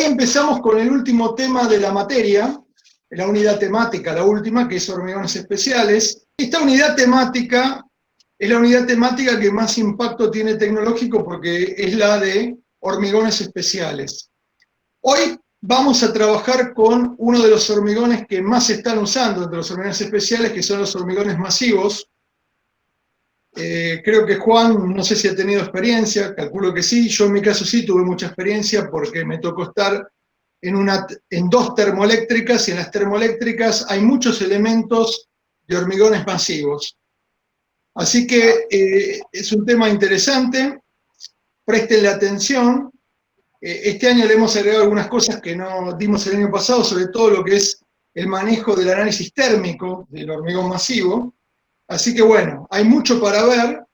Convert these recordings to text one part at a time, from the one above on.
hoy empezamos con el último tema de la materia, la unidad temática, la última, que es hormigones especiales. Esta unidad temática es la unidad temática que más impacto tiene tecnológico porque es la de hormigones especiales. Hoy vamos a trabajar con uno de los hormigones que más se están usando entre los hormigones especiales, que son los hormigones masivos. Creo que Juan, no sé si ha tenido experiencia, calculo que sí. Yo en mi caso sí tuve mucha experiencia porque me tocó estar en dos termoeléctricas, y en las termoeléctricas hay muchos elementos de hormigones masivos. Así que es un tema interesante, prestenle atención. Este año le hemos agregado algunas cosas que no dimos el año pasado, sobre todo lo que es el manejo del análisis térmico del hormigón masivo. Así que bueno, hay mucho para ver,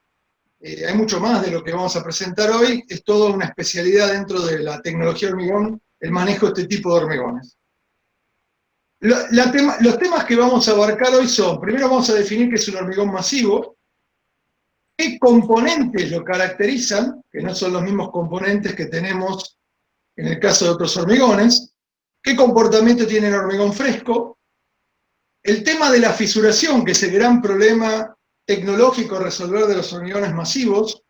hay mucho más de lo que vamos a presentar hoy. Es toda una especialidad dentro de la tecnología hormigón, el manejo de este tipo de hormigones. Los temas que vamos a abarcar hoy son, primero vamos a definir qué es un hormigón masivo, qué componentes lo caracterizan, que no son los mismos componentes que tenemos en el caso de otros hormigones, qué comportamiento tiene el hormigón fresco, el tema de la fisuración, que es el gran problema tecnológico a resolver de los hormigones masivos,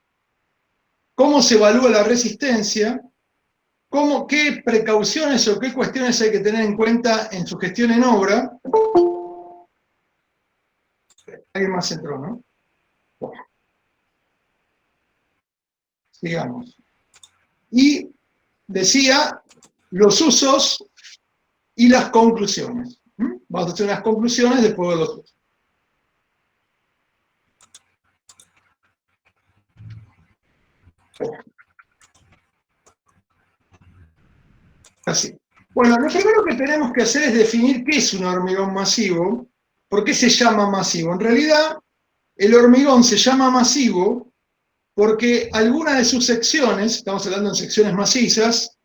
cómo se evalúa la resistencia, qué precauciones o qué cuestiones hay que tener en cuenta en su gestión en obra. Alguien más entró, ¿no? Bueno. Sigamos. Y decía los usos y las conclusiones. Vamos a hacer unas conclusiones después de los usos. Así. Bueno, lo primero que tenemos que hacer es definir qué es un hormigón masivo. ¿Por qué se llama masivo? En realidad, el hormigón se llama masivo porque alguna de sus secciones, estamos hablando de secciones macizas,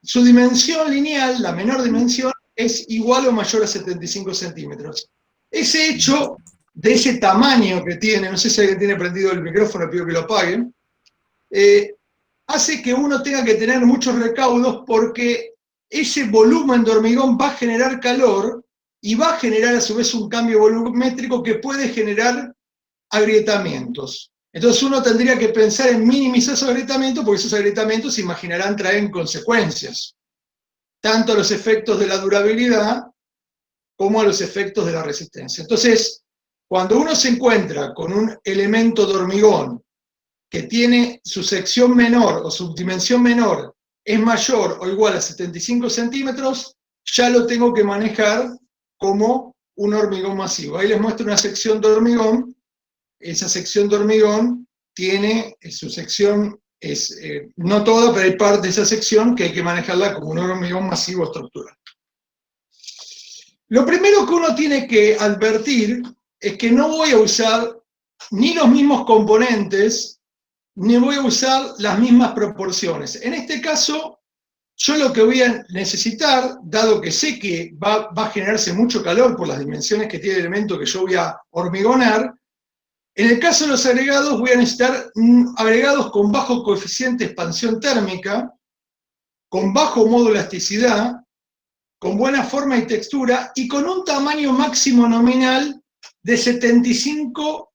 su dimensión lineal, la menor dimensión, es igual o mayor a 75 centímetros. Ese hecho de ese tamaño que tiene, no sé si alguien tiene prendido el micrófono, pido que lo apaguen, hace que uno tenga que tener muchos recaudos porque ese volumen de hormigón va a generar calor y va a generar a su vez un cambio volumétrico que puede generar agrietamientos. Entonces uno tendría que pensar en minimizar esos agrietamientos porque esos agrietamientos, se imaginarán, traen consecuencias, tanto a los efectos de la durabilidad como a los efectos de la resistencia. Entonces, cuando uno se encuentra con un elemento de hormigón que tiene su sección menor o su dimensión menor es mayor o igual a 75 centímetros, ya lo tengo que manejar como un hormigón masivo. Ahí les muestro una sección de hormigón. Esa sección de hormigón tiene su sección, no toda, pero hay parte de esa sección que hay que manejarla como un hormigón masivo estructural. Lo primero que uno tiene que advertir es que no voy a usar ni los mismos componentes, ni voy a usar las mismas proporciones. En este caso, yo lo que voy a necesitar, dado que sé que va a generarse mucho calor por las dimensiones que tiene el elemento que yo voy a hormigonar, en el caso de los agregados voy a necesitar agregados con bajo coeficiente de expansión térmica, con bajo modo elasticidad, con buena forma y textura y con un tamaño máximo nominal de 75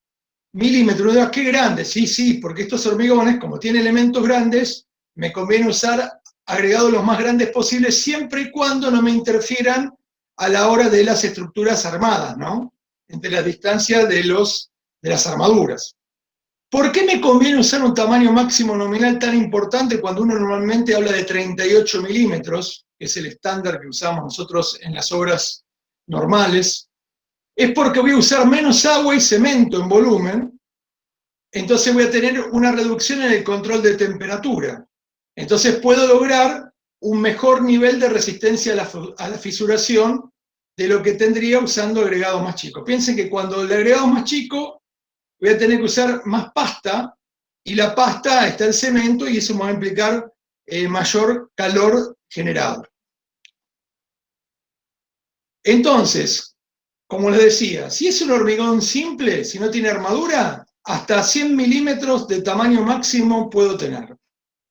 milímetros. ¡Qué grande! Sí, porque estos hormigones, como tienen elementos grandes, me conviene usar agregados los más grandes posibles siempre y cuando no me interfieran a la hora de las estructuras armadas, ¿no? Entre las distancias de las armaduras. ¿Por qué me conviene usar un tamaño máximo nominal tan importante cuando uno normalmente habla de 38 milímetros, que es el estándar que usamos nosotros en las obras normales? Es porque voy a usar menos agua y cemento en volumen, entonces voy a tener una reducción en el control de temperatura. Entonces puedo lograr un mejor nivel de resistencia a la fisuración de lo que tendría usando agregados más chicos. Piensen que cuando el agregado es más chico, voy a tener que usar más pasta, y la pasta está el cemento, y eso me va a implicar mayor calor generado. Entonces, como les decía, si es un hormigón simple, si no tiene armadura, hasta 100 milímetros de tamaño máximo puedo tener.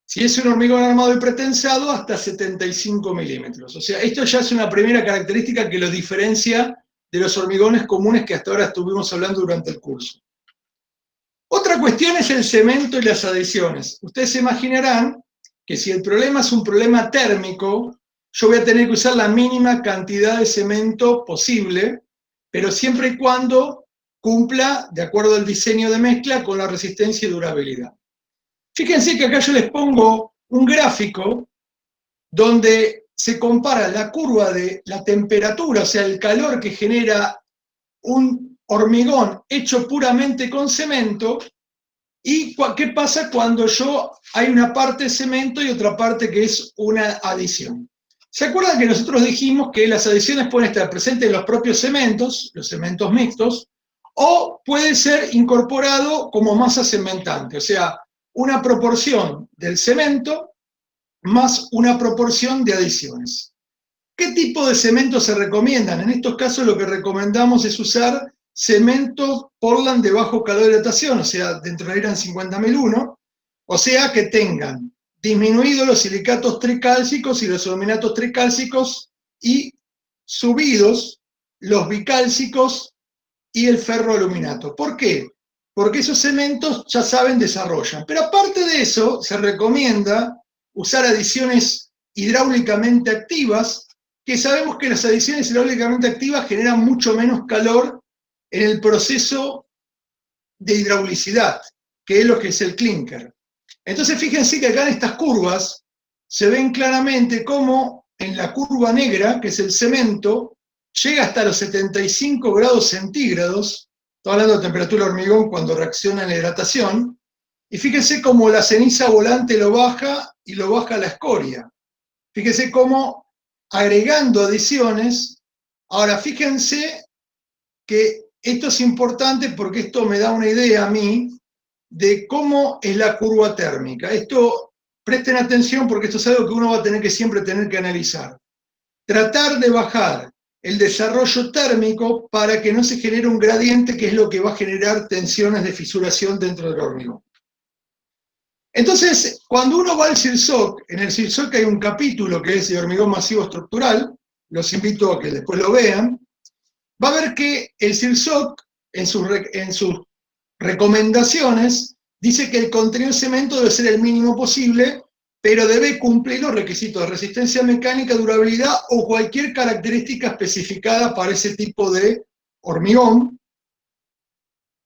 Si es un hormigón armado y pretensado, hasta 75 milímetros. O sea, esto ya es una primera característica que los diferencia de los hormigones comunes que hasta ahora estuvimos hablando durante el curso. Otra cuestión es el cemento y las adiciones. Ustedes se imaginarán que si el problema es un problema térmico, yo voy a tener que usar la mínima cantidad de cemento posible, pero siempre y cuando cumpla, de acuerdo al diseño de mezcla, con la resistencia y durabilidad. Fíjense que acá yo les pongo un gráfico donde se compara la curva de la temperatura, o sea, el calor que genera un hormigón hecho puramente con cemento, y qué pasa cuando hay una parte de cemento y otra parte que es una adición. ¿Se acuerdan que nosotros dijimos que las adiciones pueden estar presentes en los propios cementos, los cementos mixtos, o puede ser incorporado como masa cementante, o sea, una proporción del cemento más una proporción de adiciones. ¿Qué tipo de cementos se recomiendan? En estos casos lo que recomendamos es usar cementos Portland de bajo calor de hidratación, o sea, dentro de IRAN 50001, o sea, que tengan disminuidos los silicatos tricálcicos y los aluminatos tricálcicos y subidos los bicálcicos y el ferroaluminato. ¿Por qué? Porque esos cementos, ya saben, desarrollan. Pero aparte de eso, se recomienda usar adiciones hidráulicamente activas, que sabemos que las adiciones hidráulicamente activas generan mucho menos calor en el proceso de hidraulicidad, que es lo que es el clinker. Entonces fíjense que acá en estas curvas se ven claramente cómo en la curva negra, que es el cemento, llega hasta los 75 grados centígrados, estoy hablando de temperatura de hormigón cuando reacciona en la hidratación, y fíjense cómo la ceniza volante lo baja y lo baja la escoria. Fíjense cómo agregando adiciones, ahora fíjense que esto es importante porque esto me da una idea a mí de cómo es la curva térmica. Esto, presten atención porque esto es algo que uno va a tener que analizar. Tratar de bajar el desarrollo térmico para que no se genere un gradiente que es lo que va a generar tensiones de fisuración dentro del hormigón. Entonces, cuando uno va al CIRSOC, en el CIRSOC hay un capítulo que es de hormigón masivo estructural, los invito a que después lo vean, va a ver que el CIRSOC en sus recomendaciones dice que el contenido de cemento debe ser el mínimo posible, pero debe cumplir los requisitos de resistencia mecánica, durabilidad o cualquier característica especificada para ese tipo de hormigón.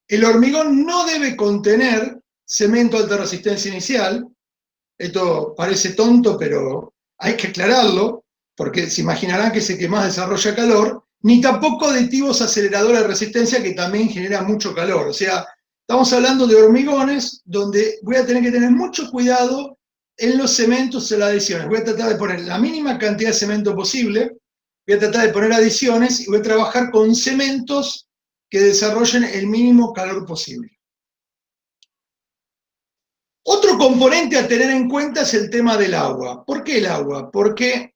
El hormigón no debe contener cemento de alta resistencia inicial. Esto parece tonto, pero hay que aclararlo, porque se imaginarán que es el que más desarrolla calor, ni tampoco aditivos aceleradores de resistencia que también generan mucho calor. O sea, estamos hablando de hormigones donde voy a tener que tener mucho cuidado en los cementos y las adiciones. Voy a tratar de poner la mínima cantidad de cemento posible, voy a tratar de poner adiciones y voy a trabajar con cementos que desarrollen el mínimo calor posible. Otro componente a tener en cuenta es el tema del agua. ¿Por qué el agua? Porque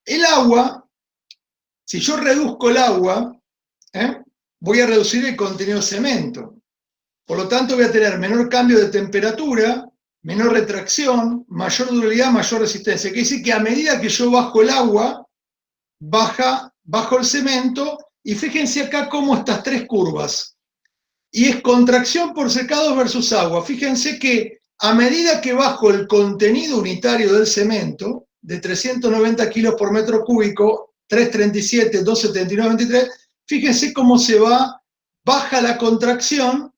el agua, si yo reduzco el agua, voy a reducir el contenido de cemento. Por lo tanto, voy a tener menor cambio de temperatura, menor retracción, mayor durabilidad, mayor resistencia. Quiere decir que a medida que yo bajo el agua, bajo el cemento, y fíjense acá cómo estas tres curvas. Y es contracción por secado versus agua. Fíjense que a medida que bajo el contenido unitario del cemento, de 390 kilos por metro cúbico, 337, 279, 23, fíjense cómo baja la contracción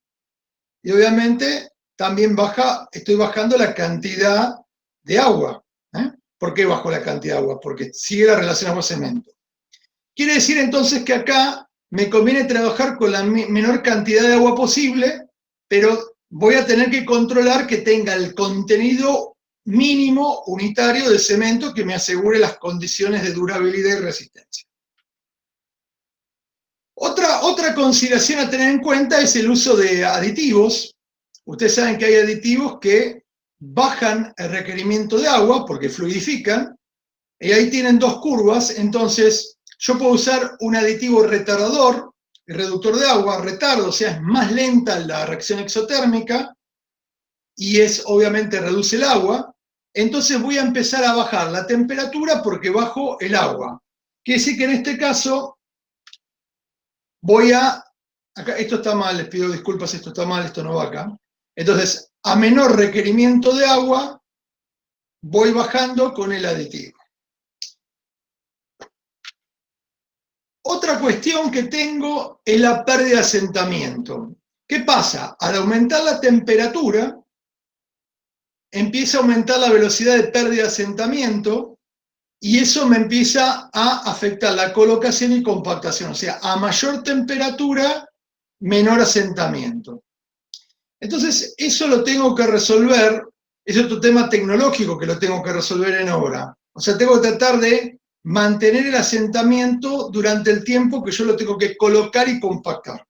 y obviamente también estoy bajando la cantidad de agua. ¿Por qué bajo la cantidad de agua? Porque sigue la relación agua-cemento. Quiere decir entonces que acá me conviene trabajar con la menor cantidad de agua posible, pero voy a tener que controlar que tenga el contenido mínimo unitario de cemento que me asegure las condiciones de durabilidad y resistencia. Otra consideración a tener en cuenta es el uso de aditivos. Ustedes saben que hay aditivos que bajan el requerimiento de agua porque fluidifican, y ahí tienen dos curvas. Entonces yo puedo usar un aditivo retardador, el reductor de agua, retardo, o sea, es más lenta la reacción exotérmica y obviamente reduce el agua. entonces voy a empezar a bajar la temperatura porque bajo el agua. Quiere decir que en este caso voy a... Acá, esto está mal, les pido disculpas, esto está mal, esto no va acá. Entonces, a menor requerimiento de agua, voy bajando con el aditivo. Otra cuestión que tengo es la pérdida de asentamiento. ¿Qué pasa? Al aumentar la temperatura, empieza a aumentar la velocidad de pérdida de asentamiento y eso me empieza a afectar la colocación y compactación. O sea, a mayor temperatura, menor asentamiento. Entonces, eso lo tengo que resolver, es otro tema tecnológico que lo tengo que resolver en obra. O sea, tengo que tratar de mantener el asentamiento durante el tiempo que yo lo tengo que colocar y compactar.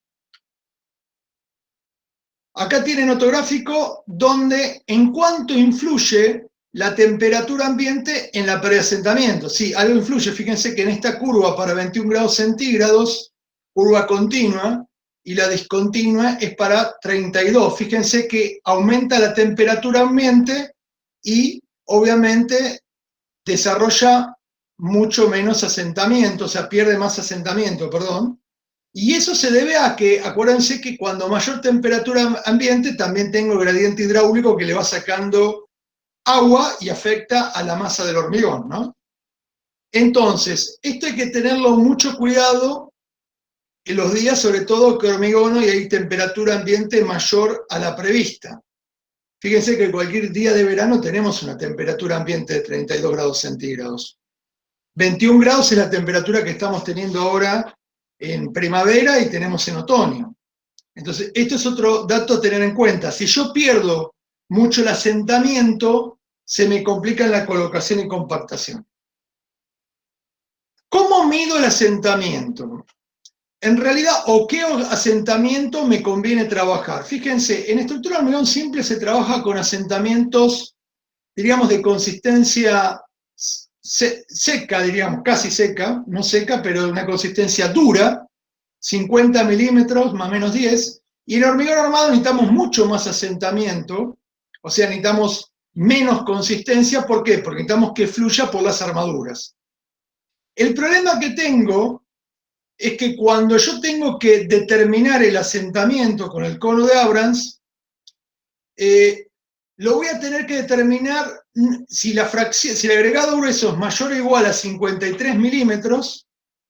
Acá tienen otro gráfico donde en cuánto influye la temperatura ambiente en la pérdida de asentamiento. Sí, algo influye. Fíjense que en esta curva para 21 grados centígrados, curva continua, y la discontinua es para 32. Fíjense que aumenta la temperatura ambiente y obviamente desarrolla mucho menos asentamiento, o sea, pierde más asentamiento, perdón. Y eso se debe a que, acuérdense que cuando mayor temperatura ambiente también tengo el gradiente hidráulico que le va sacando agua y afecta a la masa del hormigón, ¿no? Entonces, esto hay que tenerlo mucho cuidado en los días, sobre todo que hormigón y hay temperatura ambiente mayor a la prevista. Fíjense que cualquier día de verano tenemos una temperatura ambiente de 32 grados centígrados. 21 grados es la temperatura que estamos teniendo ahora en primavera y tenemos en otoño. Entonces, esto es otro dato a tener en cuenta. Si yo pierdo mucho el asentamiento, se me complica la colocación y compactación. ¿Cómo mido el asentamiento? En realidad, ¿o qué asentamiento me conviene trabajar? Fíjense, en estructura de hormigón simple se trabaja con asentamientos, diríamos, de consistencia seca, diríamos, casi seca, no seca, pero de una consistencia dura, 50 milímetros más o menos 10, y en hormigón armado necesitamos mucho más asentamiento, o sea, necesitamos menos consistencia. ¿Por qué? Porque necesitamos que fluya por las armaduras. El problema que tengo es que cuando yo tengo que determinar el asentamiento con el cono de Abrams, lo voy a tener que determinar si el agregado grueso es mayor o igual a 53 milímetros,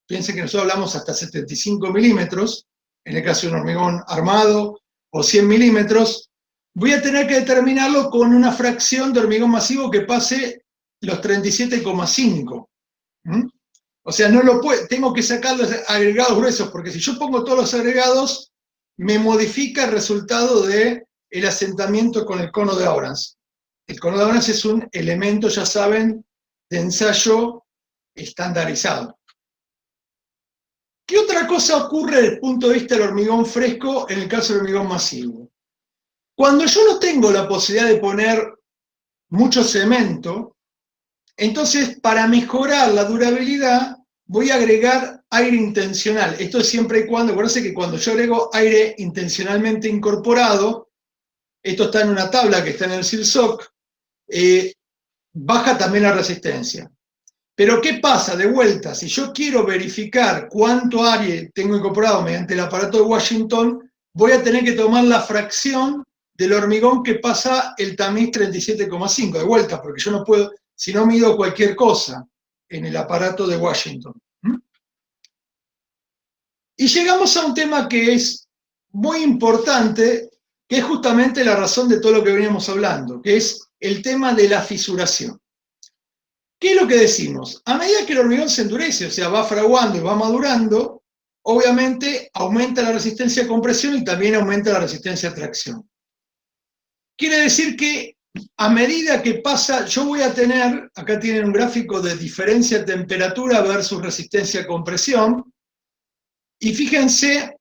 piensen que nosotros hablamos hasta 75 milímetros, en el caso de un hormigón armado, o 100 milímetros, voy a tener que determinarlo con una fracción de hormigón masivo que pase los 37,5. O sea, no lo puedo, tengo que sacar los agregados gruesos, porque si yo pongo todos los agregados, me modifica el resultado del asentamiento con el cono de Abrams. El cono de Abrams es un elemento, ya saben, de ensayo estandarizado. ¿Qué otra cosa ocurre desde el punto de vista del hormigón fresco en el caso del hormigón masivo? Cuando yo no tengo la posibilidad de poner mucho cemento, entonces para mejorar la durabilidad voy a agregar aire intencional. Esto es siempre y cuando, acuérdense que cuando yo agrego aire intencionalmente incorporado, esto está en una tabla que está en el SILSOC, baja también la resistencia. Pero ¿qué pasa? De vuelta, si yo quiero verificar cuánto aire tengo incorporado mediante el aparato de Washington, voy a tener que tomar la fracción del hormigón que pasa el tamiz 37,5, de vuelta, porque yo no puedo, si no mido cualquier cosa en el aparato de Washington. Y llegamos a un tema que es muy importante, que es justamente la razón de todo lo que veníamos hablando, que es el tema de la fisuración. ¿Qué es lo que decimos? A medida que el hormigón se endurece, o sea, va fraguando y va madurando, obviamente aumenta la resistencia a compresión y también aumenta la resistencia a tracción. Quiere decir que a medida que pasa, yo voy a tener, acá tienen un gráfico de diferencia de temperatura versus resistencia a compresión, y fíjense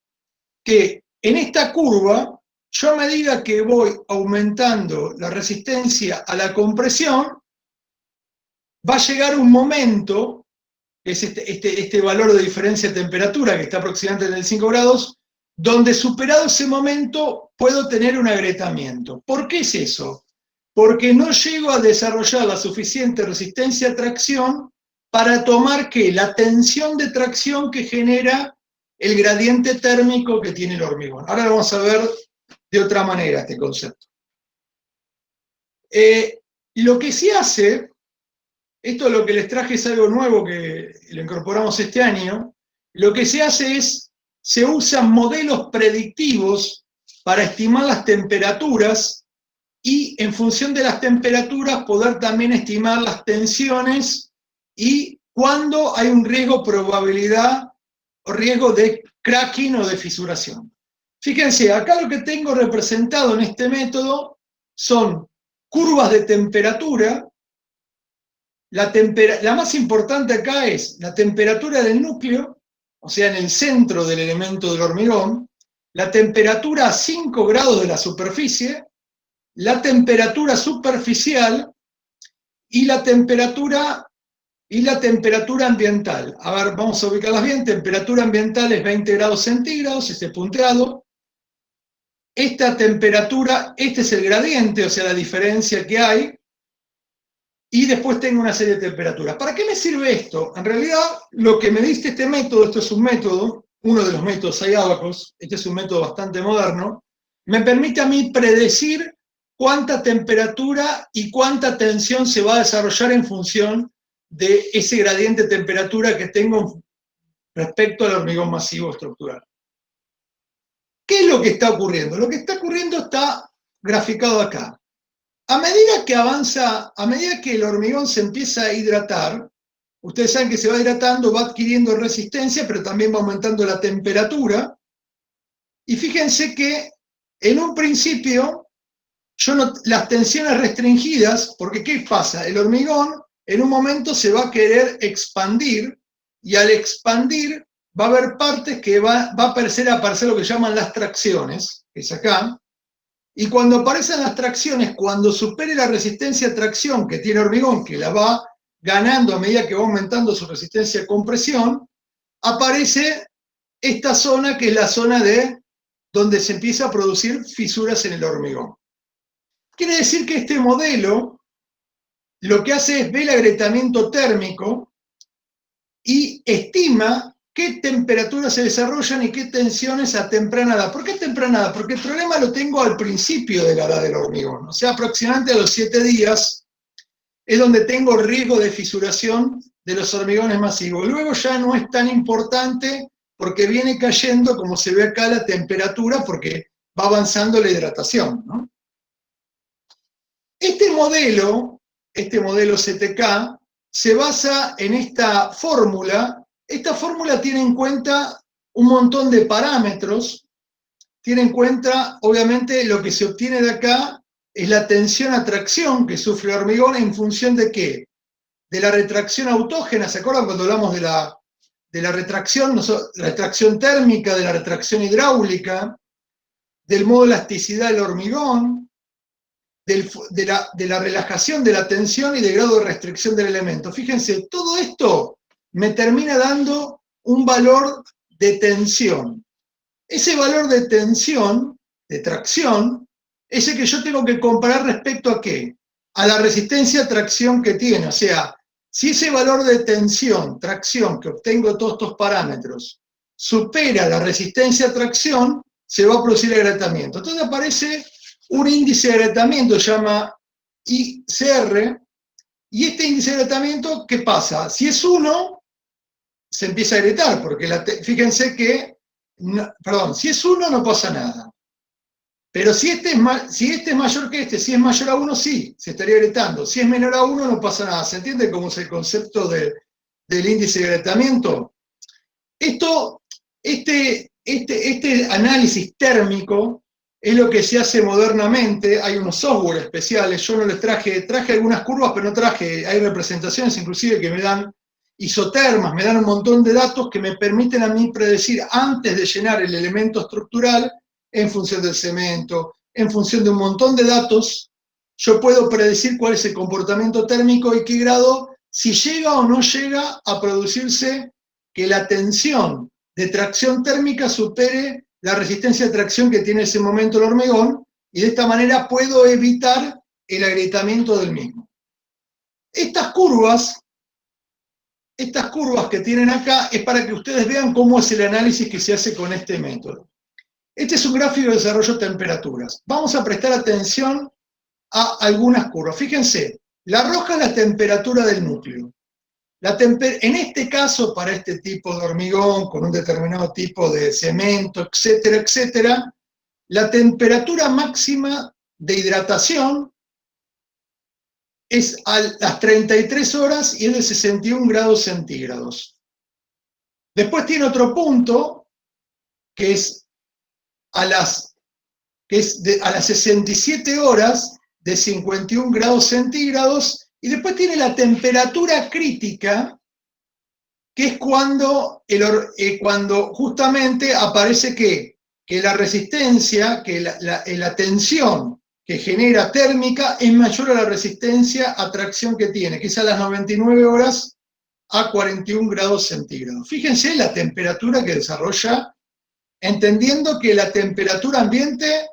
que en esta curva, yo a medida que voy aumentando la resistencia a la compresión, va a llegar un momento, que es este valor de diferencia de temperatura, que está aproximadamente en el 5 grados, donde superado ese momento puedo tener un agrietamiento. ¿Por qué es eso? porque no llego a desarrollar la suficiente resistencia a tracción para tomar ¿qué? La tensión de tracción que genera el gradiente térmico que tiene el hormigón. Ahora lo vamos a ver de otra manera este concepto. Lo que se hace, esto es lo que les traje, es algo nuevo que lo incorporamos este año, lo que se hace es, se usan modelos predictivos para estimar las temperaturas y en función de las temperaturas poder también estimar las tensiones y cuándo hay un riesgo, probabilidad o riesgo de cracking o de fisuración. Fíjense, acá lo que tengo representado en este método son curvas de temperatura. La más importante acá es la temperatura del núcleo, o sea, en el centro del elemento del hormigón, la temperatura a 5 grados de la superficie, la temperatura superficial y la temperatura ambiental. A ver, vamos a ubicarlas bien. Temperatura ambiental es 20 grados centígrados, este punteado. Esta temperatura, este es el gradiente, o sea, la diferencia que hay. Y después tengo una serie de temperaturas. ¿Para qué me sirve esto? En realidad, lo que me diste este método, esto es un método, uno de los métodos Abacus, este es un método bastante moderno, me permite a mí predecir cuánta temperatura y cuánta tensión se va a desarrollar en función de ese gradiente de temperatura que tengo respecto al hormigón masivo estructural. ¿Qué es lo que está ocurriendo? Lo que está ocurriendo está graficado acá. A medida que avanza, a medida que el hormigón se empieza a hidratar, ustedes saben que se va hidratando, va adquiriendo resistencia, pero también va aumentando la temperatura. Y fíjense que en un principio, las tensiones restringidas, porque ¿qué pasa? El hormigón en un momento se va a querer expandir, y al expandir va a haber partes que va a aparecer lo que llaman las tracciones, que es acá. Y cuando aparecen las tracciones, cuando supere la resistencia a tracción que tiene hormigón, que la va ganando a medida que va aumentando su resistencia a compresión, aparece esta zona que es la zona de donde se empieza a producir fisuras en el hormigón. Quiere decir que este modelo lo que hace es ver el agrietamiento térmico y estima qué temperaturas se desarrollan y qué tensiones a temprana edad. ¿Por qué temprana edad? Porque el problema lo tengo al principio de la edad del hormigón, o sea, aproximadamente a los 7 días es donde tengo riesgo de fisuración de los hormigones masivos. Luego ya no es tan importante porque viene cayendo, como se ve acá, la temperatura porque va avanzando la hidratación, ¿no? Este modelo CTK, se basa en esta fórmula. Esta fórmula tiene en cuenta un montón de parámetros, tiene en cuenta, obviamente, lo que se obtiene de acá es la tensión a tracción que sufre el hormigón en función de ¿qué? De la retracción autógena. ¿Se acuerdan cuando hablamos de la retracción? La retracción térmica, de la retracción hidráulica, del modo de elasticidad del hormigón, de la relajación de la tensión y del grado de restricción del elemento. Fíjense, todo esto me termina dando un valor de tensión. Ese valor de tensión, de tracción, es el que yo tengo que comparar respecto a ¿qué? A la resistencia a tracción que tiene. O sea, si ese valor de tensión, tracción, que obtengo de todos estos parámetros, supera la resistencia a tracción, se va a producir agrietamiento. Entonces aparece un índice de agrietamiento, se llama ICR, y este índice de agrietamiento, ¿qué pasa? Si es 1, se empieza a agrietar, porque fíjense que, si es 1 no pasa nada. Pero si este es mayor que este, si es mayor a 1, sí, se estaría agrietando. Si es menor a 1, no pasa nada. ¿Se entiende cómo es el concepto del índice de agrietamiento? Este análisis térmico es lo que se hace modernamente. Hay unos software especiales, yo no les traje algunas curvas, pero no hay representaciones inclusive que me dan isotermas, me dan un montón de datos que me permiten a mí predecir antes de llenar el elemento estructural, en función del cemento, en función de un montón de datos, yo puedo predecir cuál es el comportamiento térmico y qué grado, si llega o no llega a producirse que la tensión de tracción térmica supere la resistencia de tracción que tiene en ese momento el hormigón, y de esta manera puedo evitar el agrietamiento del mismo. Estas curvas que tienen acá es para que ustedes vean cómo es el análisis que se hace con este método. Este es un gráfico de desarrollo de temperaturas. Vamos a prestar atención a algunas curvas. Fíjense, la roja es la temperatura del núcleo. En este caso, para este tipo de hormigón, con un determinado tipo de cemento, etcétera, etcétera, la temperatura máxima de hidratación es a las 33 horas y es de 61 grados centígrados. Después tiene otro punto, que es a las 67 horas de 51 grados centígrados, y después tiene la temperatura crítica, que es cuando justamente aparece que la resistencia, que la tensión que genera térmica es mayor a la resistencia a tracción que tiene, que es a las 99 horas a 41 grados centígrados. Fíjense la temperatura que desarrolla, entendiendo que la temperatura ambiente,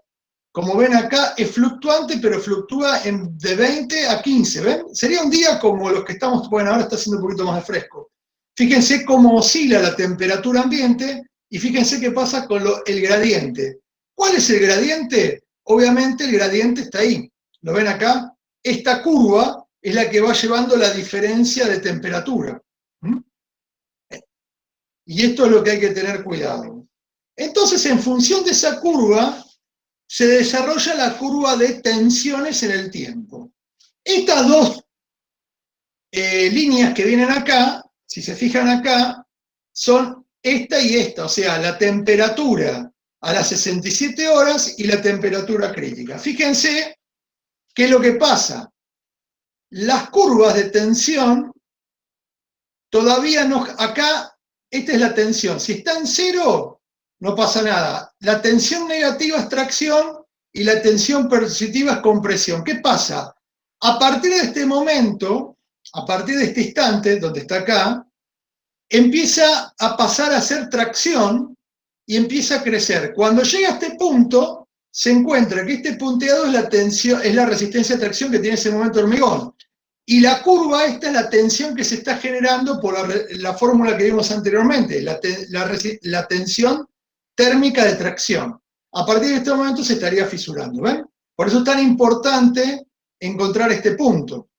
como ven acá, es fluctuante, pero fluctúa de 20 a 15, ¿ven? Sería un día como los que estamos, bueno, ahora está haciendo un poquito más de fresco. Fíjense cómo oscila la temperatura ambiente y fíjense qué pasa con el gradiente. ¿Cuál es el gradiente? Obviamente el gradiente está ahí. ¿Lo ven acá? Esta curva es la que va llevando la diferencia de temperatura. Y esto es lo que hay que tener cuidado. Entonces, en función de esa curva, se desarrolla la curva de tensiones en el tiempo. Estas dos líneas que vienen acá, si se fijan acá, son esta y esta, o sea, la temperatura a las 67 horas y la temperatura crítica. Fíjense qué es lo que pasa. Las curvas de tensión, todavía no, acá, esta es la tensión. Si está en cero, no pasa nada. La tensión negativa es tracción y la tensión positiva es compresión. ¿Qué pasa? A partir de este momento, a partir de este instante, donde está acá, empieza a pasar a ser tracción y empieza a crecer. Cuando llega a este punto, se encuentra que este punteado es la tensión, es la resistencia a tracción que tiene ese momento el hormigón. Y la curva esta es la tensión que se está generando por la fórmula que vimos anteriormente, la tensión térmica de tracción. A partir de este momento se estaría fisurando, ¿ven? Por eso es tan importante encontrar este punto.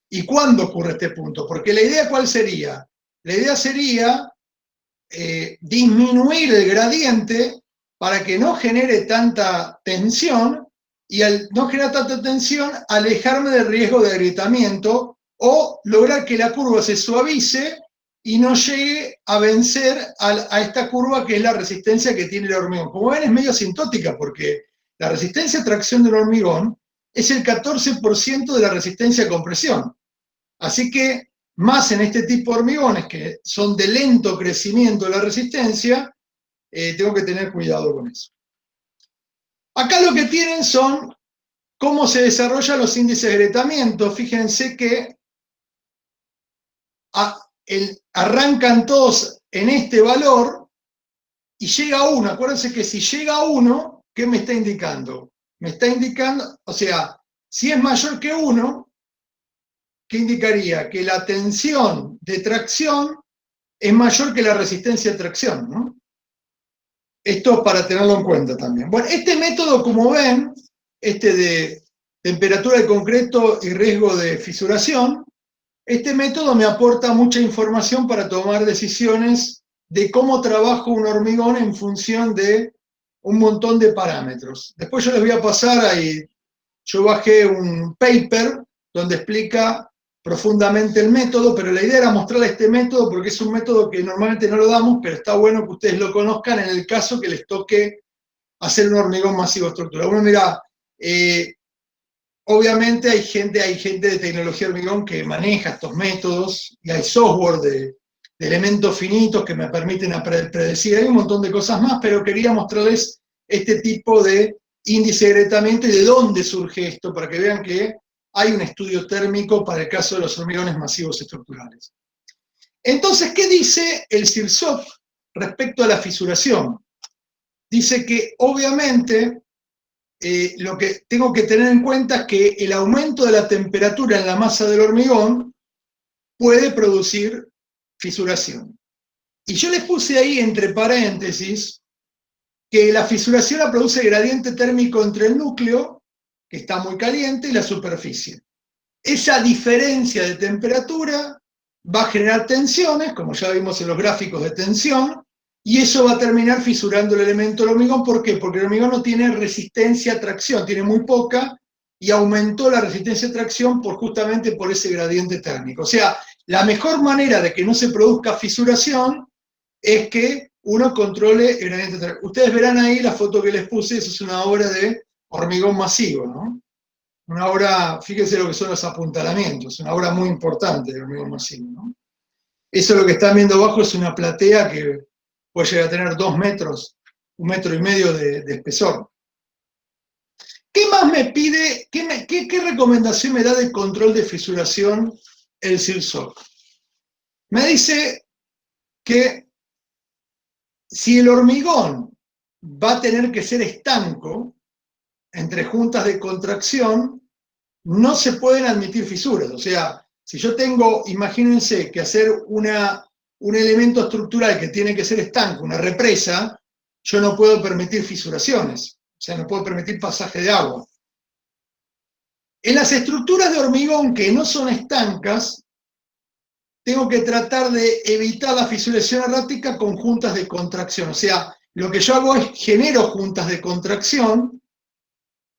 ¿Y cuándo ocurre este punto? Porque la idea, ¿cuál sería? La idea sería disminuir el gradiente para que no genere tanta tensión, y al no generar tanta tensión, alejarme del riesgo de agrietamiento o lograr que la curva se suavice y no llegue a vencer a esta curva que es la resistencia que tiene el hormigón. Como ven, es medio asintótica porque la resistencia a tracción del hormigón es el 14% de la resistencia a compresión. Así que, más en este tipo de hormigones que son de lento crecimiento de la resistencia, tengo que tener cuidado con eso. Acá lo que tienen son cómo se desarrollan los índices de agrietamiento. Fíjense que arrancan todos en este valor y llega a 1. Acuérdense que si llega a 1, ¿qué me está indicando? Me está indicando, o sea, si es mayor que 1, ¿qué indicaría? Que la tensión de tracción es mayor que la resistencia de tracción, ¿no? Esto para tenerlo en cuenta también. Bueno, este método, como ven, este de temperatura de concreto y riesgo de fisuración, este método me aporta mucha información para tomar decisiones de cómo trabajo un hormigón en función de un montón de parámetros. Después yo les voy a pasar ahí, yo bajé un paper donde explica profundamente el método, pero la idea era mostrarles este método porque es un método que normalmente no lo damos, pero está bueno que ustedes lo conozcan en el caso que les toque hacer un hormigón masivo estructural. Uno mira, obviamente hay gente de tecnología de hormigón que maneja estos métodos y hay software de elementos finitos que me permiten predecir. Hay un montón de cosas más, pero quería mostrarles este tipo de índice de agrietamiento y de dónde surge esto, para que vean que hay un estudio térmico para el caso de los hormigones masivos estructurales. Entonces, ¿qué dice el CIRSOP respecto a la fisuración? Dice que obviamente lo que tengo que tener en cuenta es que el aumento de la temperatura en la masa del hormigón puede producir fisuración. Y yo les puse ahí entre paréntesis que la fisuración la produce el gradiente térmico entre el núcleo, que está muy caliente, y la superficie. Esa diferencia de temperatura va a generar tensiones, como ya vimos en los gráficos de tensión, y eso va a terminar fisurando el elemento del hormigón. ¿Por qué? Porque el hormigón no tiene resistencia a tracción, tiene muy poca, y aumentó la resistencia a tracción justamente por ese gradiente térmico. O sea, la mejor manera de que no se produzca fisuración es que uno controle el gradiente térmico. Ustedes verán ahí la foto que les puse, eso es una obra de hormigón masivo, ¿no? Una obra, fíjense lo que son los apuntalamientos, una obra muy importante de hormigón masivo, ¿no? Eso lo que están viendo abajo es una platea que puede llegar a tener 2 metros, 1,5 metros de espesor. ¿Qué más me pide, qué recomendación me da de control de fisuración el SIRSOC? Me dice que si el hormigón va a tener que ser estanco entre juntas de contracción, no se pueden admitir fisuras. O sea, si yo tengo, imagínense que hacer un elemento estructural que tiene que ser estanco, una represa, yo no puedo permitir fisuraciones. O sea, no puedo permitir pasaje de agua. En las estructuras de hormigón que no son estancas, tengo que tratar de evitar la fisuración errática con juntas de contracción. O sea, lo que yo hago es genero juntas de contracción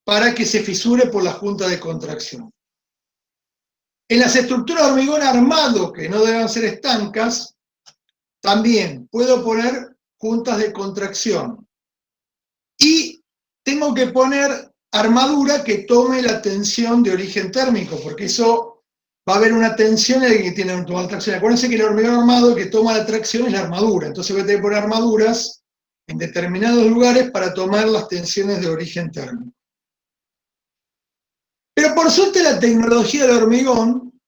para que se fisure por la junta de contracción. En las estructuras de hormigón armado, que no deben ser estancas, también puedo poner juntas de contracción. Y tengo que poner armadura que tome la tensión de origen térmico, porque eso va a haber una tensión en el que tiene que tomar tracción. Acuérdense que el hormigón armado el que toma la tracción es la armadura, entonces voy a tener que poner armaduras en determinados lugares para tomar las tensiones de origen térmico. Pero por suerte la tecnología del hormigón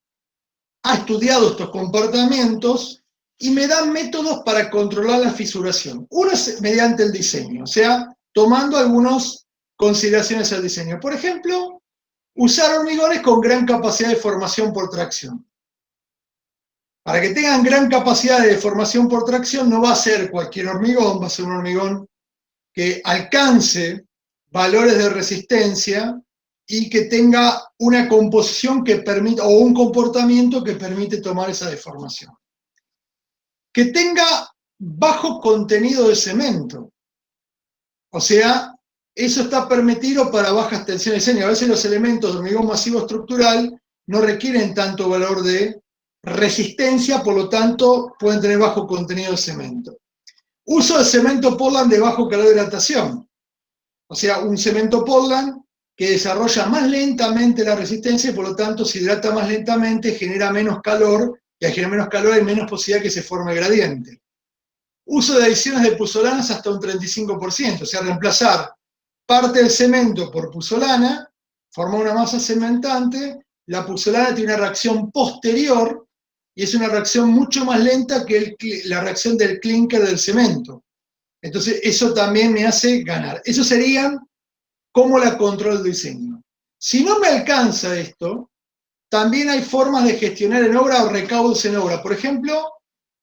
ha estudiado estos comportamientos y me dan métodos para controlar la fisuración. Uno es mediante el diseño, o sea, tomando algunas consideraciones al diseño. Por ejemplo, usar hormigones con gran capacidad de formación por tracción. Para que tengan gran capacidad de formación por tracción, no va a ser cualquier hormigón, va a ser un hormigón que alcance valores de resistencia y que tenga una composición que permita, o un comportamiento que permite tomar esa deformación. Que tenga bajo contenido de cemento. O sea, eso está permitido para bajas tensiones de diseño. A veces los elementos de hormigón masivo estructural no requieren tanto valor de resistencia, por lo tanto pueden tener bajo contenido de cemento. Uso de cemento Portland de bajo calor de hidratación. O sea, un cemento Portland que desarrolla más lentamente la resistencia y por lo tanto se hidrata más lentamente, genera menos calor, y al generar menos calor hay menos posibilidad que se forme gradiente. Uso de adiciones de puzolanas hasta un 35%, o sea, reemplazar parte del cemento por puzolana, forma una masa cementante, la puzolana tiene una reacción posterior y es una reacción mucho más lenta que la reacción del clinker del cemento. Entonces, eso también me hace ganar. Eso serían como la control de diseño. Si no me alcanza esto, también hay formas de gestionar en obra o recaudos en obra. Por ejemplo,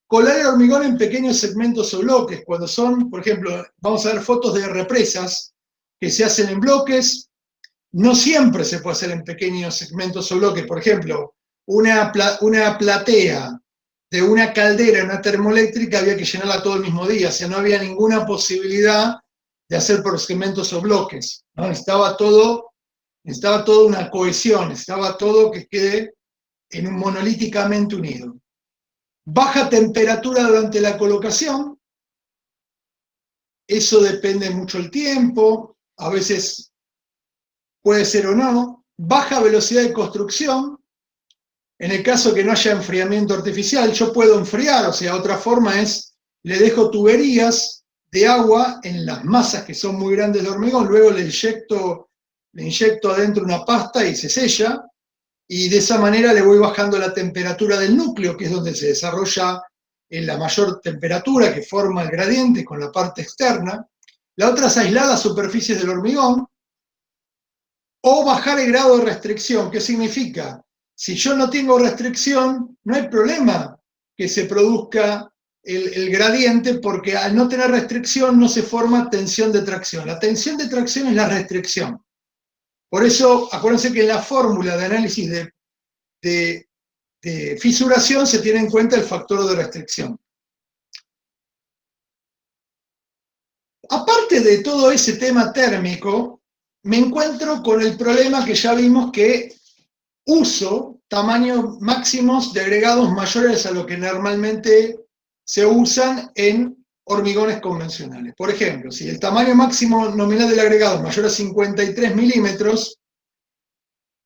colar el hormigón en pequeños segmentos o bloques. Cuando son, por ejemplo, vamos a ver fotos de represas que se hacen en bloques. No siempre se puede hacer en pequeños segmentos o bloques. Por ejemplo, una platea de una caldera en una termoeléctrica había que llenarla todo el mismo día. O sea, no había ninguna posibilidad de hacer por segmentos o bloques, ¿no? Necesitaba todo una cohesión, necesitaba todo que quede en un monolíticamente unido. Baja temperatura durante la colocación, eso depende mucho del tiempo, a veces puede ser o no. Baja velocidad de construcción, en el caso que no haya enfriamiento artificial, yo puedo enfriar, o sea, otra forma es, le dejo tuberías de agua en las masas que son muy grandes de hormigón, luego le inyecto adentro una pasta y se sella, y de esa manera le voy bajando la temperatura del núcleo, que es donde se desarrolla en la mayor temperatura que forma el gradiente con la parte externa. La otra es aislar las superficies del hormigón, O bajar el grado de restricción. ¿Qué significa? Si yo no tengo restricción, no hay problema que se produzca el gradiente, porque al no tener restricción no se forma tensión de tracción. La tensión de tracción es la restricción. Por eso, acuérdense que en la fórmula de análisis de fisuración se tiene en cuenta el factor de restricción. Aparte de todo ese tema térmico, me encuentro con el problema que ya vimos, que uso tamaños máximos de agregados mayores a lo que normalmente se usan en hormigones convencionales. Por ejemplo, si el tamaño máximo nominal del agregado es mayor a 53 milímetros,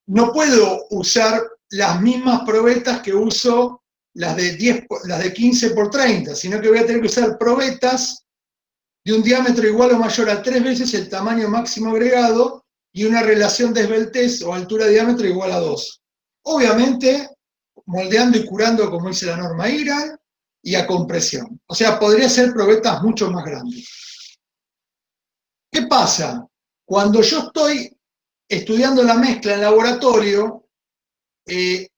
no puedo usar las mismas probetas que uso las de 15 por 30, sino que voy a tener que usar probetas de un diámetro igual o mayor a 3 veces el tamaño máximo agregado y una relación de esbeltez o altura-diámetro igual a 2. Obviamente, moldeando y curando como dice la norma IRAN y a compresión. O sea, podría ser probetas mucho más grandes. ¿Qué pasa? Cuando yo estoy estudiando la mezcla en laboratorio,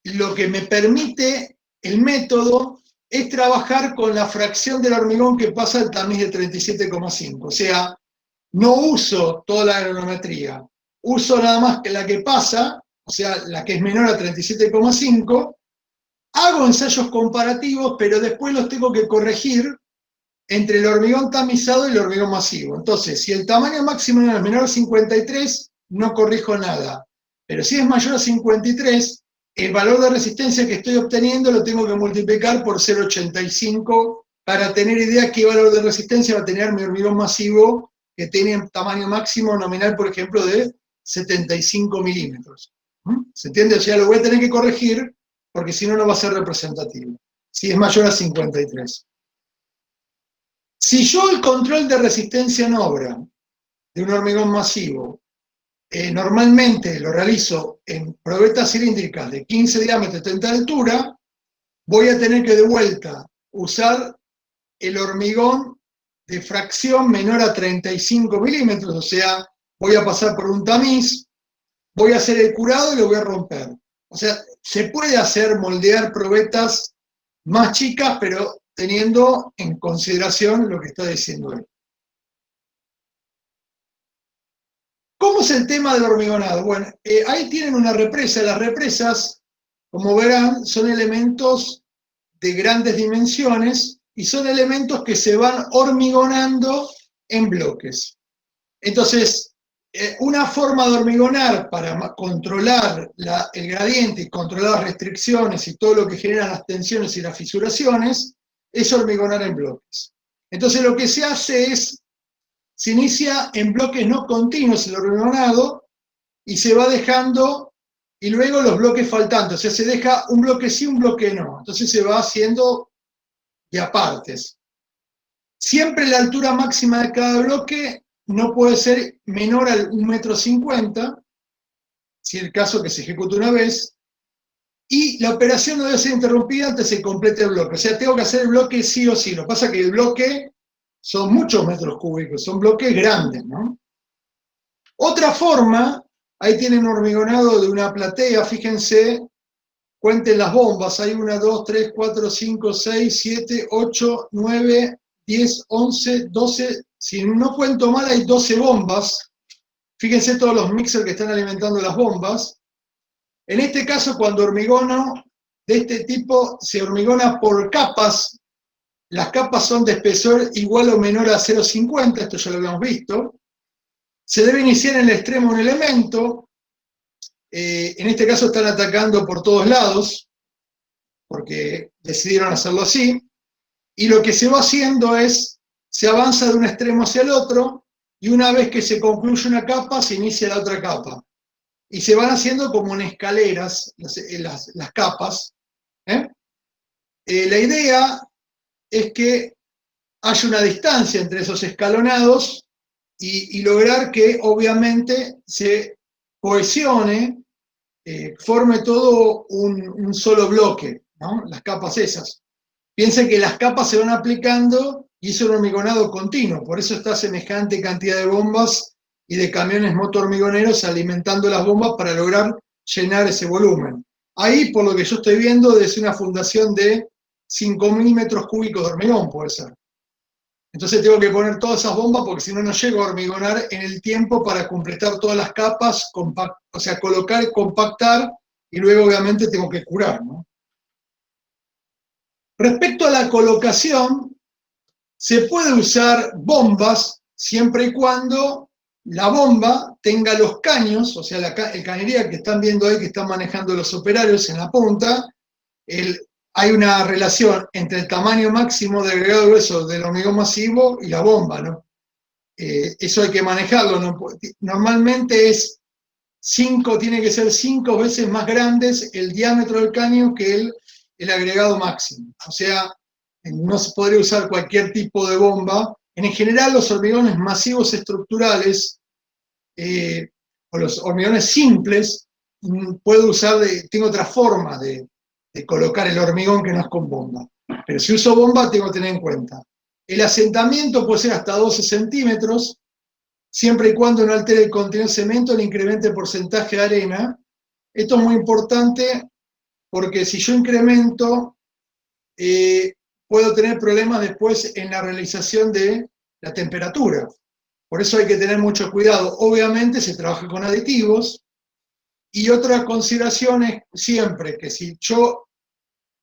lo que me permite el método es trabajar con la fracción del hormigón que pasa al tamiz de 37,5. O sea, no uso toda la granulometría, uso nada más que la que pasa, o sea, la que es menor a 37,5, hago ensayos comparativos, pero después los tengo que corregir entre el hormigón tamizado y el hormigón masivo. Entonces, si el tamaño máximo es menor a 53, no corrijo nada. Pero si es mayor a 53, el valor de resistencia que estoy obteniendo lo tengo que multiplicar por 0,85 para tener idea qué valor de resistencia va a tener mi hormigón masivo, que tiene tamaño máximo nominal, por ejemplo, de 75 milímetros. ¿Se entiende? O sea, lo voy a tener que corregir, porque si no, no va a ser representativo, si es mayor a 53. Si yo el control de resistencia en obra de un hormigón masivo normalmente lo realizo en probetas cilíndricas de 15 diámetros y 30 de altura, voy a tener que de vuelta usar el hormigón de fracción menor a 35 milímetros, o sea, voy a pasar por un tamiz, voy a hacer el curado y lo voy a romper. O sea, se puede hacer moldear probetas más chicas, pero teniendo en consideración lo que está diciendo él. ¿Cómo es el tema del hormigonado? Bueno, ahí tienen una represa. Las represas, como verán, son elementos de grandes dimensiones y son elementos que se van hormigonando en bloques. Entonces, una forma de hormigonar para controlar el gradiente y controlar las restricciones y todo lo que genera las tensiones y las fisuraciones es hormigonar en bloques. Entonces, lo que se hace es, se inicia en bloques no continuos el hormigonado y se va dejando, y luego los bloques faltantes, o sea, se deja un bloque sí, un bloque no. Entonces se va haciendo de apartes. Siempre la altura máxima de cada bloque no puede ser menor al 1,50 m, si es el caso que se ejecute una vez, y la operación no debe ser interrumpida antes de que se complete el bloque. O sea, tengo que hacer el bloque sí o sí. Lo que pasa es que el bloque son muchos metros cúbicos, son bloques grandes, ¿no? Otra forma, ahí tienen hormigonado de una platea, fíjense, cuenten las bombas, hay 1, 2, 3, 4, 5, 6, 7, 8, 9, 10, 11, 12, si no cuento mal hay 12 bombas, fíjense todos los mixers que están alimentando las bombas. En este caso, cuando hormigono de este tipo, se hormigona por capas. Las capas son de espesor igual o menor a 0,50, esto ya lo habíamos visto. Se debe iniciar en el extremo un elemento. En este caso están atacando por todos lados, porque decidieron hacerlo así. Y lo que se va haciendo es, se avanza de un extremo hacia el otro, y una vez que se concluye una capa, se inicia la otra capa. Y se van haciendo como en escaleras las capas. La idea es que haya una distancia entre esos escalonados y lograr que obviamente se cohesione, forme todo un solo bloque, ¿no? Las capas esas. Piensen que las capas se van aplicando y es un hormigonado continuo, por eso está semejante cantidad de bombas y de camiones motormigoneros alimentando las bombas para lograr llenar ese volumen. Ahí, por lo que yo estoy viendo, es una fundación de 5.000 metros cúbicos de hormigón, puede ser. Entonces tengo que poner todas esas bombas porque si no, no llego a hormigonar en el tiempo para completar todas las capas, o sea, colocar, compactar y luego obviamente tengo que curar, ¿no? Respecto a la colocación, se puede usar bombas siempre y cuando la bomba tenga los caños, o sea, el cañería que están viendo ahí, que están manejando los operarios en la punta, hay una relación entre el tamaño máximo de agregado grueso del hormigón masivo y la bomba, ¿no? Eso hay que manejarlo, ¿no? Normalmente tiene que ser 5 veces más grandes el diámetro del caño que el agregado máximo. O sea, no se podría usar cualquier tipo de bomba. En general, los hormigones masivos estructurales o los hormigones simples, tengo otra forma de colocar el hormigón que no es con bomba. Pero si uso bomba, tengo que tener en cuenta. El asentamiento puede ser hasta 12 centímetros, siempre y cuando no altere el contenido de cemento ni incremente el porcentaje de arena. Esto es muy importante porque si yo incremento, puedo tener problemas después en la realización de la temperatura. Por eso hay que tener mucho cuidado. Obviamente se trabaja con aditivos. Y otra consideración es siempre que si yo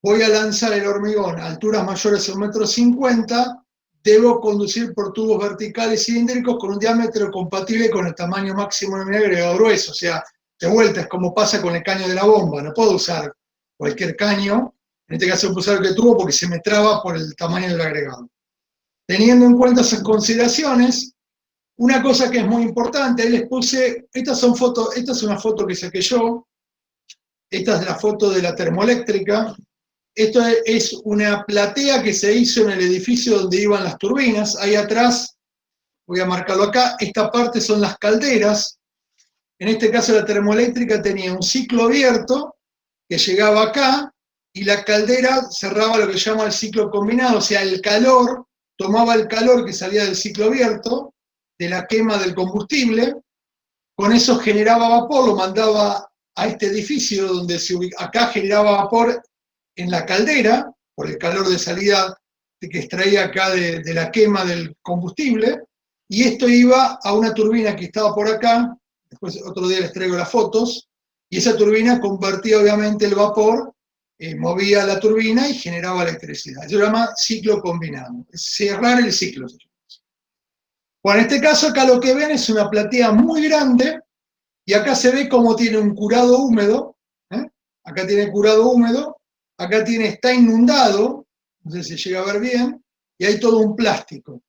voy a lanzar el hormigón a alturas mayores a 1,50 m, debo conducir por tubos verticales cilíndricos con un diámetro compatible con el tamaño máximo de mi agregado grueso. O sea, de vuelta, es como pasa con el caño de la bomba. No puedo usar cualquier caño. En este caso puedo usar el que tuvo porque se me traba por el tamaño del agregado. Teniendo en cuenta esas consideraciones, una cosa que es muy importante, ahí les puse, esta es una foto que saqué yo, esta es la foto de la termoeléctrica, esto es una platea que se hizo en el edificio donde iban las turbinas, ahí atrás, voy a marcarlo acá, esta parte son las calderas, en este caso la termoeléctrica tenía un ciclo abierto que llegaba acá y la caldera cerraba lo que se llama el ciclo combinado, o sea, el calor, tomaba el calor que salía del ciclo abierto, de la quema del combustible, con eso generaba vapor, lo mandaba a este edificio donde acá generaba vapor en la caldera, por el calor de salida que extraía acá de la quema del combustible, y esto iba a una turbina que estaba por acá, después otro día les traigo las fotos, y esa turbina convertía obviamente el vapor, movía la turbina y generaba electricidad. Eso se llama ciclo combinado, es cerrar el ciclo. Bueno, en este caso acá lo que ven es una platea muy grande y acá se ve cómo tiene un curado húmedo, acá tiene curado húmedo, acá está inundado, no sé si se llega a ver bien, y hay todo un plástico.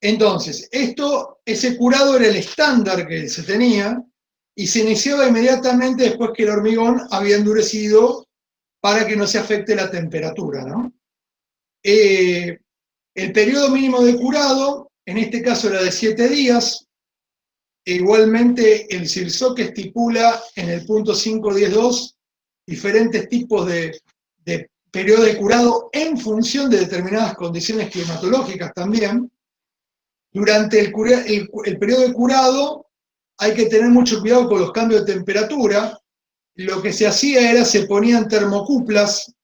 Entonces, ese curado era el estándar que se tenía y se iniciaba inmediatamente después que el hormigón había endurecido para que no se afecte la temperatura, ¿no? El periodo mínimo de curado, en este caso era de 7 días, igualmente el CIRSOC estipula en el punto 5.10.2 diferentes tipos de periodo de curado en función de determinadas condiciones climatológicas también. Durante el periodo de curado hay que tener mucho cuidado con los cambios de temperatura. Lo que se hacía era se ponían termocuplas,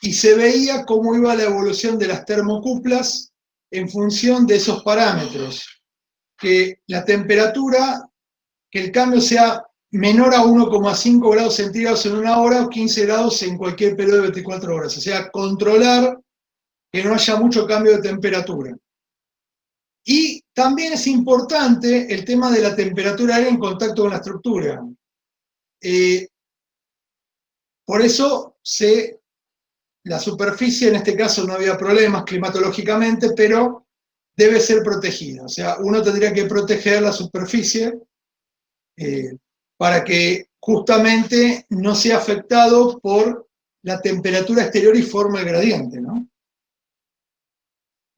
y se veía cómo iba la evolución de las termocuplas en función de esos parámetros. Que la temperatura, que el cambio sea menor a 1,5 grados centígrados en una hora o 15 grados en cualquier periodo de 24 horas. O sea, controlar que no haya mucho cambio de temperatura. Y también es importante el tema de la temperatura aérea en contacto con la estructura. Por eso la superficie, en este caso no había problemas climatológicamente, pero debe ser protegida. O sea, uno tendría que proteger la superficie para que justamente no sea afectado por la temperatura exterior y forme el gradiente, ¿no?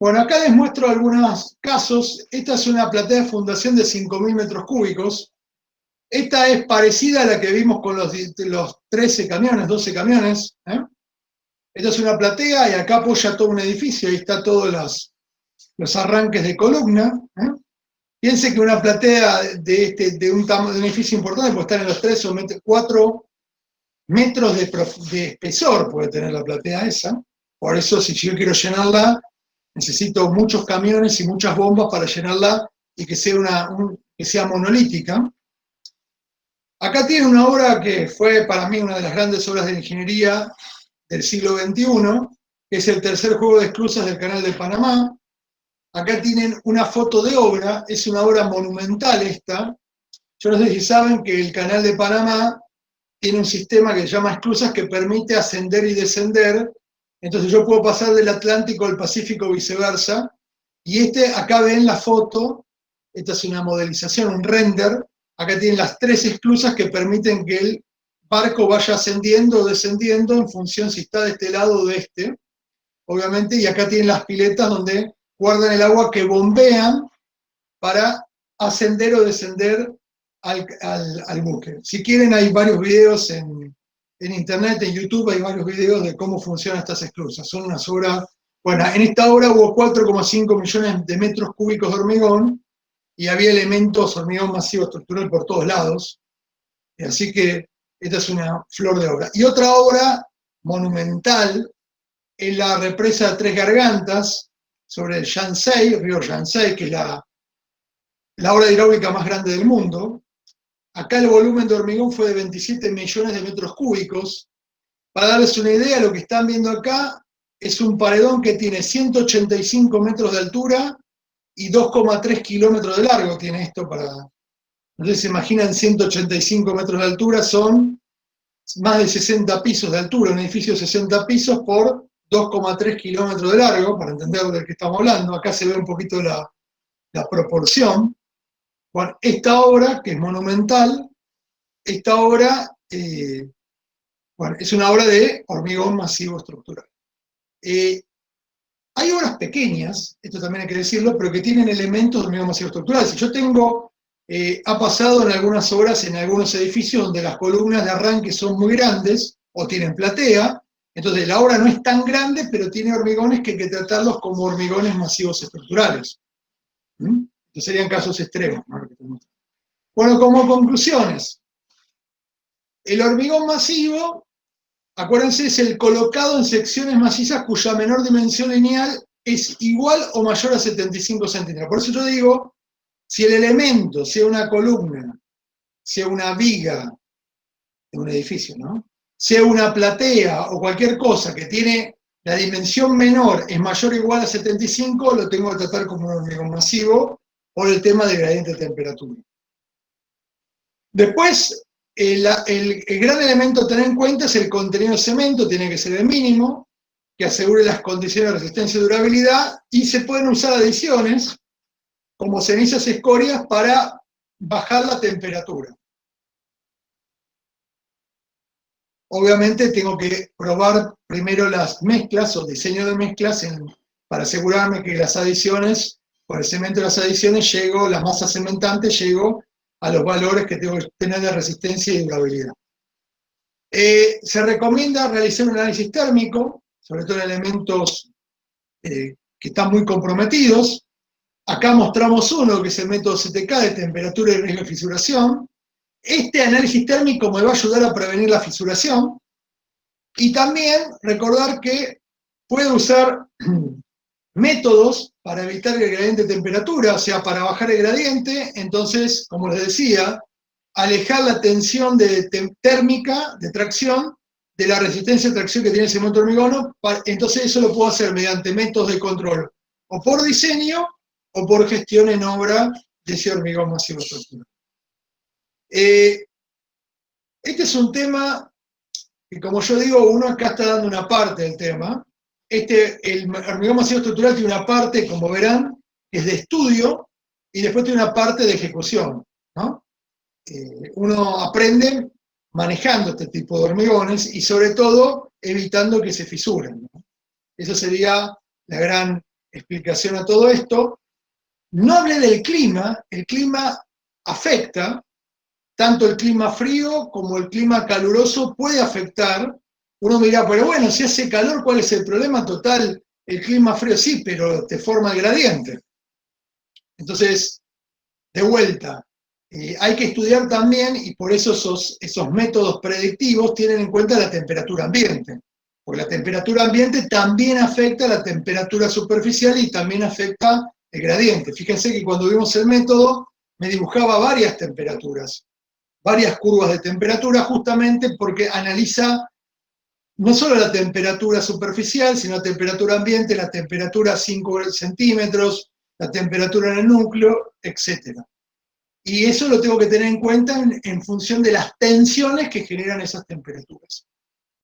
Bueno, acá les muestro algunos casos. Esta es una platea de fundación de 5.000 metros cúbicos. Esta es parecida a la que vimos con los 13 camiones, 12 camiones. Esta es una platea y acá apoya todo un edificio. Ahí está todos los arranques de columna. Piense que una platea de un edificio importante puede estar en los 3 o 4 metros de espesor, puede tener la platea esa. Por eso, si yo quiero llenarla, necesito muchos camiones y muchas bombas para llenarla y que sea monolítica. Acá tiene una obra que fue para mí una de las grandes obras de ingeniería del siglo XXI, que es el tercer juego de esclusas del Canal de Panamá. Acá tienen una foto de obra, es una obra monumental esta. Yo no sé si saben que el Canal de Panamá tiene un sistema que se llama esclusas que permite ascender y descender. Entonces yo puedo pasar del Atlántico al Pacífico viceversa. Y acá ven la foto, esta es una modelización, un render. Acá tienen las 3 esclusas que permiten que el barco vaya ascendiendo o descendiendo en función si está de este lado o de este, obviamente. Y acá tienen las piletas donde guardan el agua que bombean para ascender o descender al buque. Si quieren, hay varios videos en internet, en YouTube, hay varios videos de cómo funcionan estas esclusas. Son unas obras, bueno, en esta obra hubo 4,5 millones de metros cúbicos de hormigón y había elementos, hormigón masivo estructural por todos lados. Así que esta es una flor de obra. Y otra obra monumental es la represa de Tres Gargantas sobre el Yangtze, el río Yangtze, que es la obra hidráulica más grande del mundo. Acá el volumen de hormigón fue de 27 millones de metros cúbicos. Para darles una idea, lo que están viendo acá es un paredón que tiene 185 metros de altura y 2,3 kilómetros de largo. Tiene esto para... No sé si se imaginan, 185 metros de altura son más de 60 pisos de altura, un edificio de 60 pisos por 2,3 kilómetros de largo, para entender de qué estamos hablando. Acá se ve un poquito la proporción. Bueno, esta obra, que es monumental, esta obra bueno, es una obra de hormigón masivo estructural. Hay obras pequeñas, esto también hay que decirlo, pero que tienen elementos de hormigón masivo estructural. Si yo tengo, ha pasado en algunas obras, en algunos edificios, donde las columnas de arranque son muy grandes o tienen platea, entonces la obra no es tan grande, pero tiene hormigones que hay que tratarlos como hormigones masivos estructurales. Estos serían casos extremos, ¿no? Bueno, como conclusiones, el hormigón masivo, acuérdense, es el colocado en secciones macizas cuya menor dimensión lineal es igual o mayor a 75 centímetros. Por eso yo digo, si el elemento, sea una columna, sea una viga de un edificio, ¿no?, sea una platea o cualquier cosa que tiene la dimensión menor es mayor o igual a 75, lo tengo que tratar como un hormigón masivo por el tema del gradiente de temperatura. Después, el gran elemento a tener en cuenta es el contenido de cemento, tiene que ser el mínimo, que asegure las condiciones de resistencia y durabilidad, y se pueden usar adiciones como cenizas escorias para bajar la temperatura. Obviamente tengo que probar primero las mezclas o diseño de mezclas para asegurarme que las adiciones, con el cemento de las adiciones, las masas cementantes, llego a los valores que tengo que tener de resistencia y durabilidad. Se recomienda realizar un análisis térmico, sobre todo en elementos que están muy comprometidos. Acá mostramos uno, que es el método CTK de temperatura y riesgo de fisuración. Este análisis térmico me va a ayudar a prevenir la fisuración. Y también recordar que puedo usar métodos para evitar el gradiente de temperatura, o sea, para bajar el gradiente. Entonces, como les decía, alejar la tensión térmica de tracción de la resistencia de tracción que tiene el cemento hormigón. Entonces eso lo puedo hacer mediante métodos de control, o por diseño, o por gestión en obra de ese hormigón masivo estructural. Este es un tema que, como yo digo, uno acá está dando una parte del tema. El hormigón masivo estructural tiene una parte, como verán, que es de estudio, y después tiene una parte de ejecución, ¿no? Uno aprende manejando este tipo de hormigones y sobre todo evitando que se fisuren, ¿no? Esa sería la gran explicación a todo esto. No hablé del clima. El clima afecta, tanto el clima frío como el clima caluroso puede afectar. Uno dirá, pero bueno, si hace calor, ¿cuál es el problema? Total, el clima frío sí, pero te forma el gradiente. Entonces, de vuelta, hay que estudiar también, y por eso esos métodos predictivos tienen en cuenta la temperatura ambiente, porque la temperatura ambiente también afecta a la temperatura superficial y también afecta el gradiente. Fíjense que cuando vimos el método me dibujaba varias temperaturas, varias curvas de temperatura, justamente porque analiza no solo la temperatura superficial, sino la temperatura ambiente, la temperatura a 5 centímetros, la temperatura en el núcleo, etc. Y eso lo tengo que tener en cuenta en función de las tensiones que generan esas temperaturas.